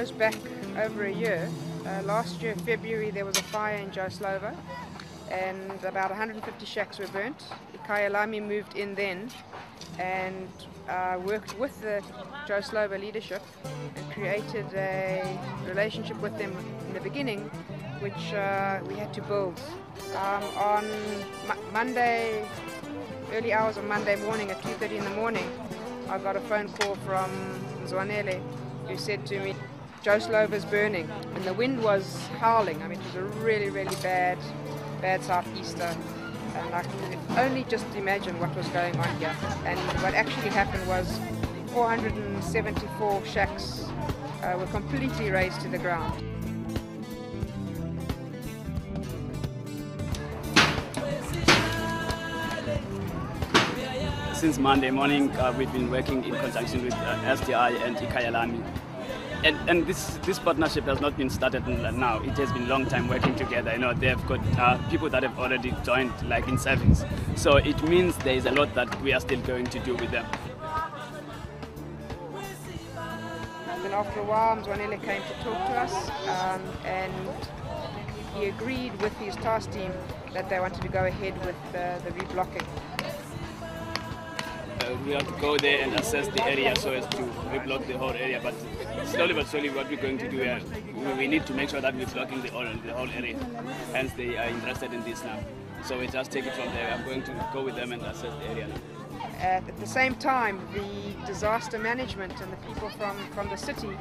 goes back over a year. Last year, February, there was a fire in Joe Slovo and about 150 shacks were burnt. Kyalami moved in then and worked with the Joe Slovo leadership and created a relationship with them in the beginning, which we had to build. On Monday, early hours of Monday morning at 2:30 in the morning, I got a phone call from Zwanele, who said to me, Joe Slovo's burning, and the wind was howling. I mean, it was a really, really bad southeaster, and I could only just imagine what was going on here. And what actually happened was 474 shacks were completely razed to the ground. Since Monday morning, we've been working in conjunction with SDI and Kyalami. And this partnership has not been started now. It has been a long time working together. You know, they've got people that have already joined, like in service. So it means there is a lot that we are still going to do with them. Then after a while, Zwanele came to talk to us, and he agreed with his task team that they wanted to go ahead with the reblocking. We have to go there and assess the area so as to reblock the whole area. But slowly but surely, what we're going to do here, we need to make sure that we're blocking the whole area. Hence, they are interested in this now. So we just take it from there. I'm going to go with them and assess the area now. At the same time, the disaster management and the people from the city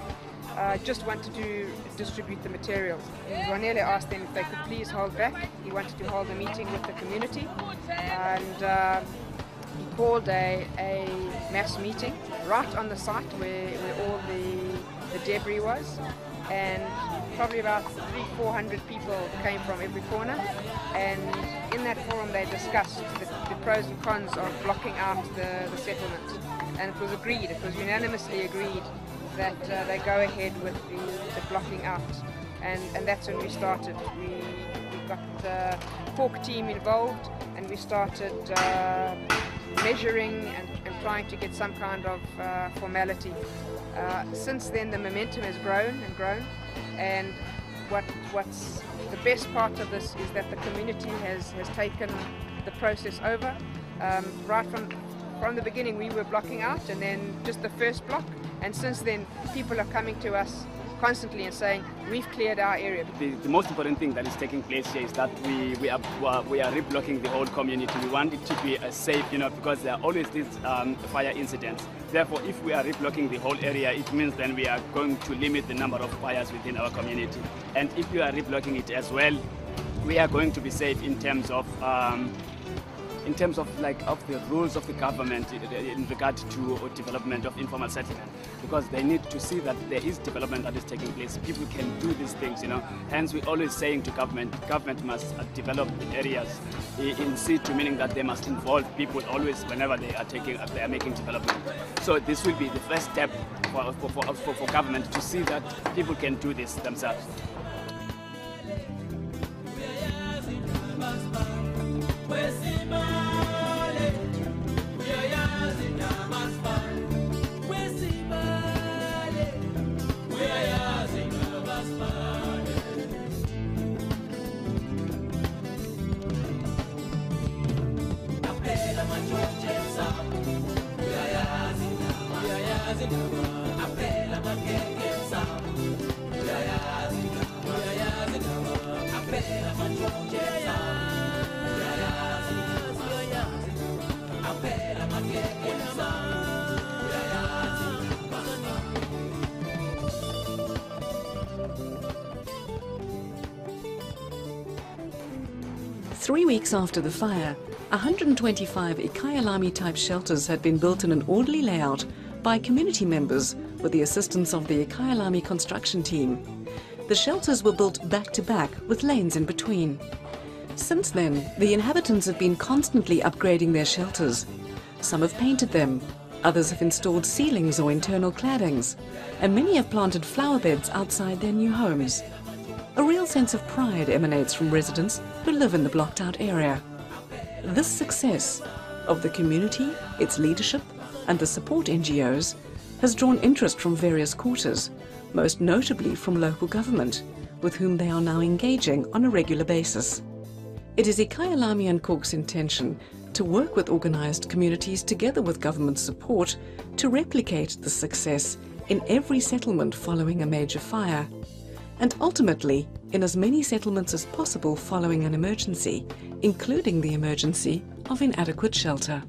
just wanted to distribute the materials. Zwanele asked them if they could please hold back. He wanted to hold a meeting with the community, and he called a mass meeting right on the site where all the debris was, and probably about 300-400 people came from every corner, and in that forum they discussed the pros and cons of blocking out the settlement, and it was unanimously agreed that they go ahead with the blocking out, and that's when we started. We got the Hawk team involved, and we started measuring and trying to get some kind of formality. Since then, the momentum has grown and grown, and what's the best part of this is that the community has taken the process over. Right from the beginning, we were blocking out, and then just the first block, and since then people are coming to us constantly and saying, we've cleared our area. The most important thing that is taking place here is that we are reblocking the whole community. We want it to be safe, you know, because there are always these fire incidents. Therefore, if we are reblocking the whole area, it means then we are going to limit the number of fires within our community. And if we are reblocking it as well, we are going to be safe in terms of the rules of the government in regard to development of informal settlement, because they need to see that there is development that is taking place. People can do these things, you know. Hence, we're always saying to government must develop areas in situ, meaning that they must involve people always whenever they are making development. So this will be the first step for government to see that people can do this themselves. Three weeks after the fire, 125 Kyalami-type shelters had been built in an orderly layout by community members with the assistance of the Kyalami construction team. The shelters were built back-to-back with lanes in between. Since then, the inhabitants have been constantly upgrading their shelters. Some have painted them, others have installed ceilings or internal claddings, and many have planted flower beds outside their new homes. A real sense of pride emanates from residents who live in the blocked-out area. This success of the community, its leadership, and the support NGOs has drawn interest from various quarters, most notably from local government, with whom they are now engaging on a regular basis. It is Ikhayalami and Cork's intention to work with organised communities together with government support to replicate the success in every settlement following a major fire, and ultimately in as many settlements as possible following an emergency, including the emergency of inadequate shelter.